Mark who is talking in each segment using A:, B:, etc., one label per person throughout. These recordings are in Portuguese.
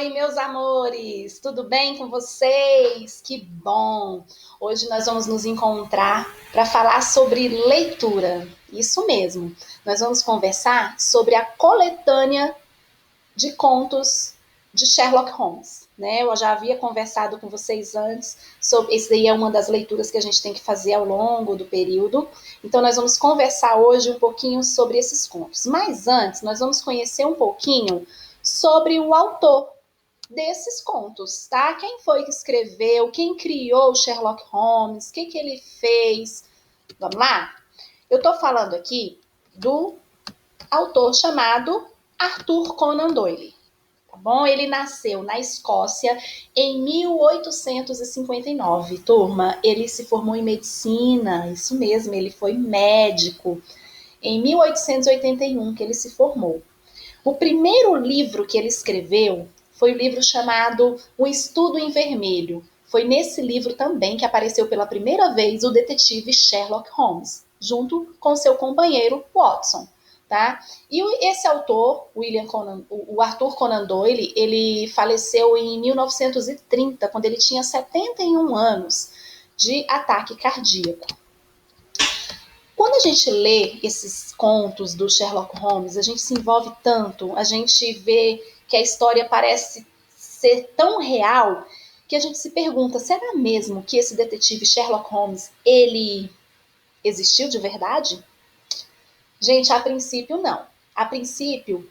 A: Oi, meus amores, tudo bem com vocês? Que bom! Hoje nós vamos nos encontrar para falar sobre leitura. Isso mesmo, nós vamos conversar sobre a coletânea de contos de Sherlock Holmes. Né? Eu já havia conversado com vocês antes sobre. Esse daí é uma das leituras que a gente tem que fazer ao longo do período. Então, nós vamos conversar hoje um pouquinho sobre esses contos. Mas antes, nós vamos conhecer um pouquinho sobre o autor desses contos, tá? Quem foi que escreveu, quem criou Sherlock Holmes, o que ele fez. Vamos lá? Eu tô falando aqui do autor chamado Arthur Conan Doyle. Tá bom? Ele nasceu na Escócia em 1859. Turma, ele se formou em medicina, isso mesmo, ele foi médico. Em 1881 que ele se formou. O primeiro livro que ele escreveu foi o livro chamado Um Estudo em Vermelho. Foi nesse livro também que apareceu pela primeira vez o detetive Sherlock Holmes, junto com seu companheiro Watson. Tá? E esse autor, o Arthur Conan Doyle, ele faleceu em 1930, quando ele tinha 71 anos, de ataque cardíaco. Quando a gente lê esses contos do Sherlock Holmes, a gente se envolve tanto, a gente vê que a história parece ser tão real que a gente se pergunta, será mesmo que esse detetive Sherlock Holmes, ele existiu de verdade? Gente, a princípio não. A princípio,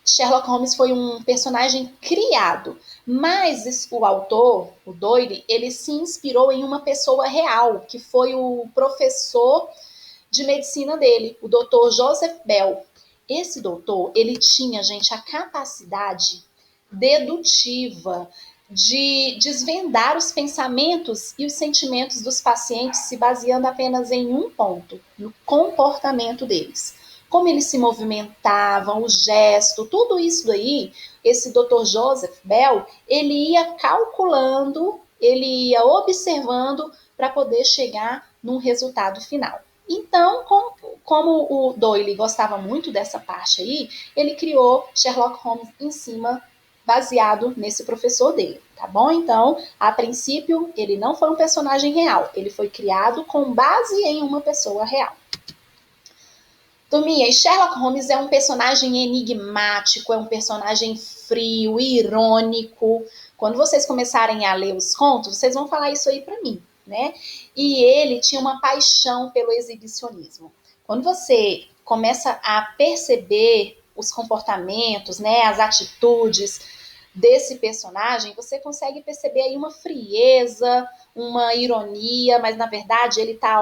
A: Sherlock Holmes foi um personagem criado, mas o autor, o Doyle, ele se inspirou em uma pessoa real, que foi o professor de medicina dele, o Dr. Joseph Bell. Esse doutor, ele tinha, gente, a capacidade dedutiva de desvendar os pensamentos e os sentimentos dos pacientes se baseando apenas em um ponto, no comportamento deles. Como eles se movimentavam, o gesto, tudo isso daí, esse Dr. Joseph Bell, ele ia calculando, ele ia observando para poder chegar num resultado final. Então, como o Doyle gostava muito dessa parte aí, ele criou Sherlock Holmes em cima, baseado nesse professor dele, tá bom? Então, a princípio, ele não foi um personagem real, ele foi criado com base em uma pessoa real. Turminha, e Sherlock Holmes é um personagem enigmático, é um personagem frio, irônico. Quando vocês começarem a ler os contos, vocês vão falar isso aí pra mim, né? E ele tinha uma paixão pelo exibicionismo. Quando você começa a perceber os comportamentos, né, as atitudes desse personagem, você consegue perceber aí uma frieza, uma ironia, mas na verdade ele tá,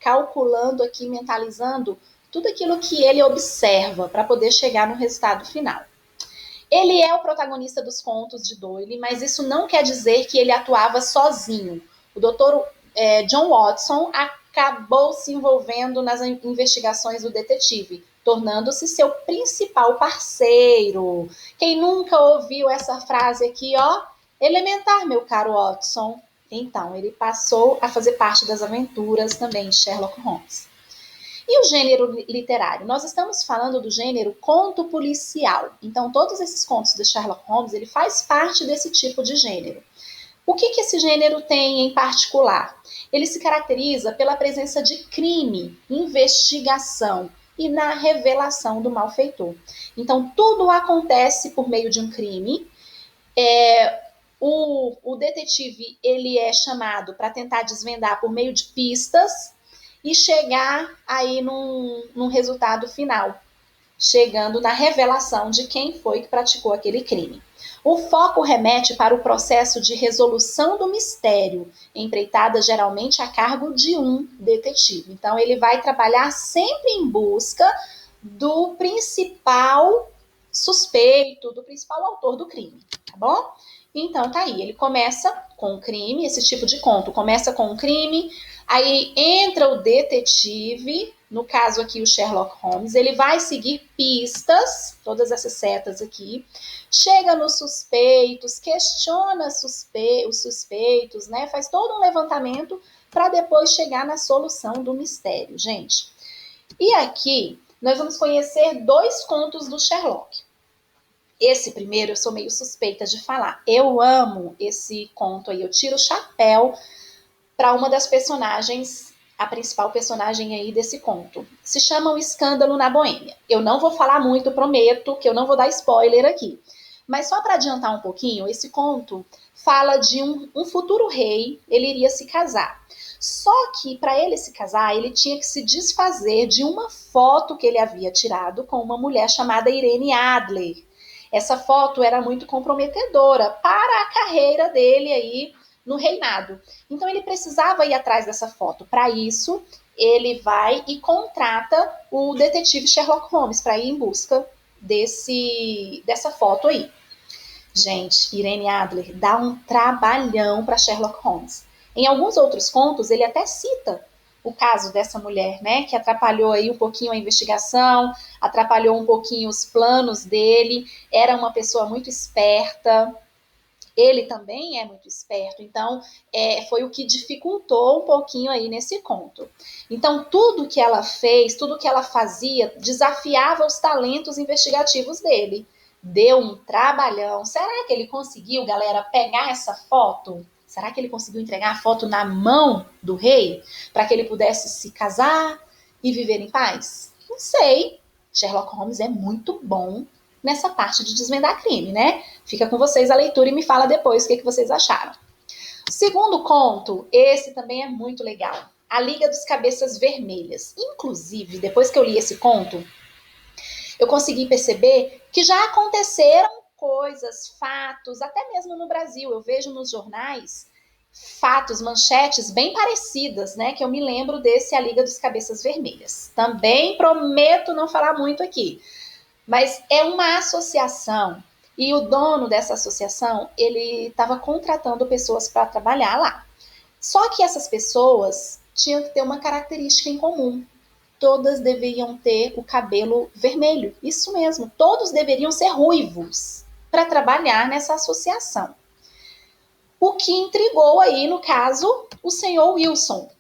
A: calculando aqui, mentalizando tudo aquilo que ele observa para poder chegar no resultado final. Ele é o protagonista dos contos de Doyle, mas isso não quer dizer que ele atuava sozinho. O Dr. John Watson acabou se envolvendo nas investigações do detetive, tornando-se seu principal parceiro. Quem nunca ouviu essa frase aqui, ó, elementar, meu caro Watson? Então, ele passou a fazer parte das aventuras também de Sherlock Holmes. E o gênero literário? Nós estamos falando do gênero conto policial. Então, todos esses contos de Sherlock Holmes, ele faz parte desse tipo de gênero. O que esse gênero tem em particular? Ele se caracteriza pela presença de crime, investigação e na revelação do malfeitor. Então, tudo acontece por meio de um crime. O detetive, ele é chamado para tentar desvendar por meio de pistas e chegar aí num resultado final, chegando na revelação de quem foi que praticou aquele crime. O foco remete para o processo de resolução do mistério, empreitada geralmente a cargo de um detetive. Então, ele vai trabalhar sempre em busca do principal suspeito, do principal autor do crime, tá bom? Então, tá aí, ele começa com o crime, esse tipo de conto começa com o crime, aí entra o detetive, no caso aqui o Sherlock Holmes, ele vai seguir pistas, todas essas setas aqui, chega nos suspeitos, questiona os suspeitos, né? Faz todo um levantamento para depois chegar na solução do mistério, gente. E aqui nós vamos conhecer dois contos do Sherlock. Esse primeiro eu sou meio suspeita de falar. Eu amo esse conto aí, eu tiro o chapéu para uma das personagens, a principal personagem aí desse conto. Se chama O Escândalo na Boêmia. Eu não vou falar muito, prometo que eu não vou dar spoiler aqui. Mas só para adiantar um pouquinho, esse conto fala de um futuro rei, ele iria se casar. Só que para ele se casar, ele tinha que se desfazer de uma foto que ele havia tirado com uma mulher chamada Irene Adler. Essa foto era muito comprometedora para a carreira dele aí no reinado. Então ele precisava ir atrás dessa foto. Para isso, ele vai e contrata o detetive Sherlock Holmes para ir em busca dessa foto aí. Gente, Irene Adler dá um trabalhão para Sherlock Holmes. Em alguns outros contos, ele até cita o caso dessa mulher, né, que atrapalhou aí um pouquinho a investigação, atrapalhou um pouquinho os planos dele, era uma pessoa muito esperta, ele também é muito esperto, então foi o que dificultou um pouquinho aí nesse conto. Então, tudo que ela fez, tudo que ela fazia, desafiava os talentos investigativos dele. Deu um trabalhão. Será que ele conseguiu, galera, pegar essa foto? Será que ele conseguiu entregar a foto na mão do rei para que ele pudesse se casar e viver em paz? Não sei. Sherlock Holmes é muito bom nessa parte de desvendar crime, né? Fica com vocês a leitura e me fala depois o que vocês acharam. Segundo conto, esse também é muito legal. A Liga dos Cabeças Vermelhas. Inclusive, depois que eu li esse conto, eu consegui perceber que já aconteceram coisas, fatos, até mesmo no Brasil. Eu vejo nos jornais fatos, manchetes bem parecidas, né? Que eu me lembro desse A Liga dos Cabeças Vermelhas. Também prometo não falar muito aqui, mas é uma associação e o dono dessa associação, ele estava contratando pessoas para trabalhar lá. Só que essas pessoas tinham que ter uma característica em comum. Todas deveriam ter o cabelo vermelho. Isso mesmo, todos deveriam ser ruivos para trabalhar nessa associação. O que intrigou aí, no caso, o senhor Wilson.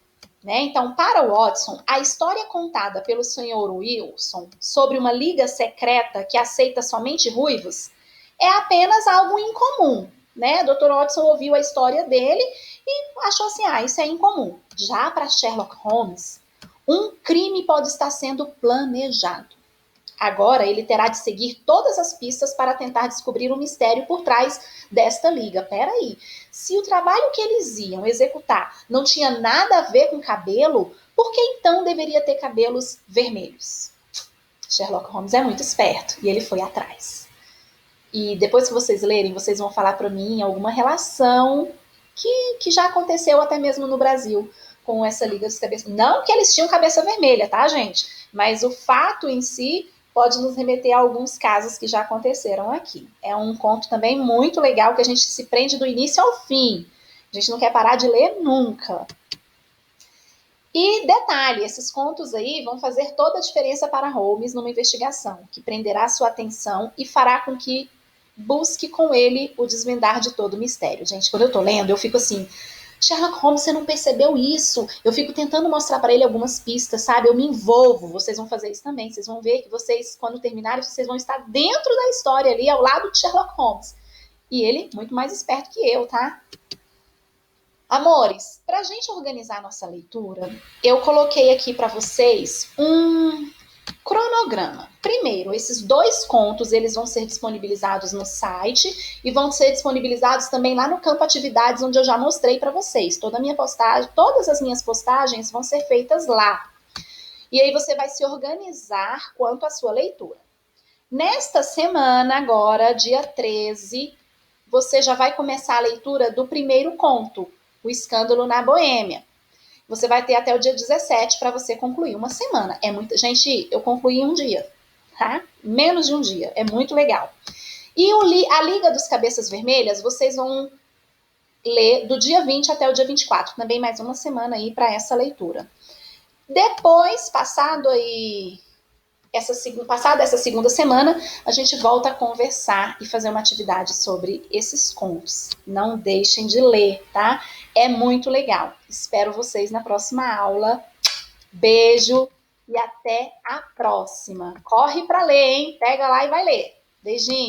A: Né? Então, para o Watson, a história contada pelo Sr. Wilson sobre uma liga secreta que aceita somente ruivos é apenas algo incomum. Né? O Dr. Watson ouviu a história dele e achou assim, isso é incomum. Já para Sherlock Holmes, um crime pode estar sendo planejado. Agora ele terá de seguir todas as pistas para tentar descobrir o mistério por trás desta liga. Peraí, se o trabalho que eles iam executar não tinha nada a ver com cabelo, por que então deveria ter cabelos vermelhos? Sherlock Holmes é muito esperto e ele foi atrás. E depois que vocês lerem, vocês vão falar para mim alguma relação que já aconteceu até mesmo no Brasil com essa liga dos cabeças. Não que eles tinham cabeça vermelha, tá, gente? Mas o fato em si pode nos remeter a alguns casos que já aconteceram aqui. É um conto também muito legal que a gente se prende do início ao fim. A gente não quer parar de ler nunca. E detalhe, esses contos aí vão fazer toda a diferença para Holmes numa investigação, que prenderá sua atenção e fará com que busque com ele o desvendar de todo o mistério. Gente, quando eu tô lendo, eu fico assim, Sherlock Holmes, você não percebeu isso? Eu fico tentando mostrar para ele algumas pistas, sabe? Eu me envolvo. Vocês vão fazer isso também. Vocês vão ver que vocês, quando terminarem, vocês vão estar dentro da história ali, ao lado de Sherlock Holmes. E ele, muito mais esperto que eu, tá? Amores, para a gente organizar a nossa leitura, eu coloquei aqui para vocês um cronograma. Primeiro, esses 2 contos, eles vão ser disponibilizados no site e vão ser disponibilizados também lá no campo atividades, onde eu já mostrei para vocês. Todas as minhas postagens vão ser feitas lá. E aí você vai se organizar quanto à sua leitura. Nesta semana, agora, dia 13, você já vai começar a leitura do primeiro conto, O Escândalo na Boêmia. Você vai ter até o dia 17 para você concluir uma semana. É muito, gente, eu concluí em um dia, tá? Menos de um dia, é muito legal. E a Liga dos Cabeças Vermelhas, vocês vão ler do dia 20 até o dia 24, também mais uma semana aí para essa leitura. Depois, passada essa segunda semana, a gente volta a conversar e fazer uma atividade sobre esses contos. Não deixem de ler, tá? É muito legal. Espero vocês na próxima aula. Beijo e até a próxima. Corre para ler, hein? Pega lá e vai ler. Beijinho.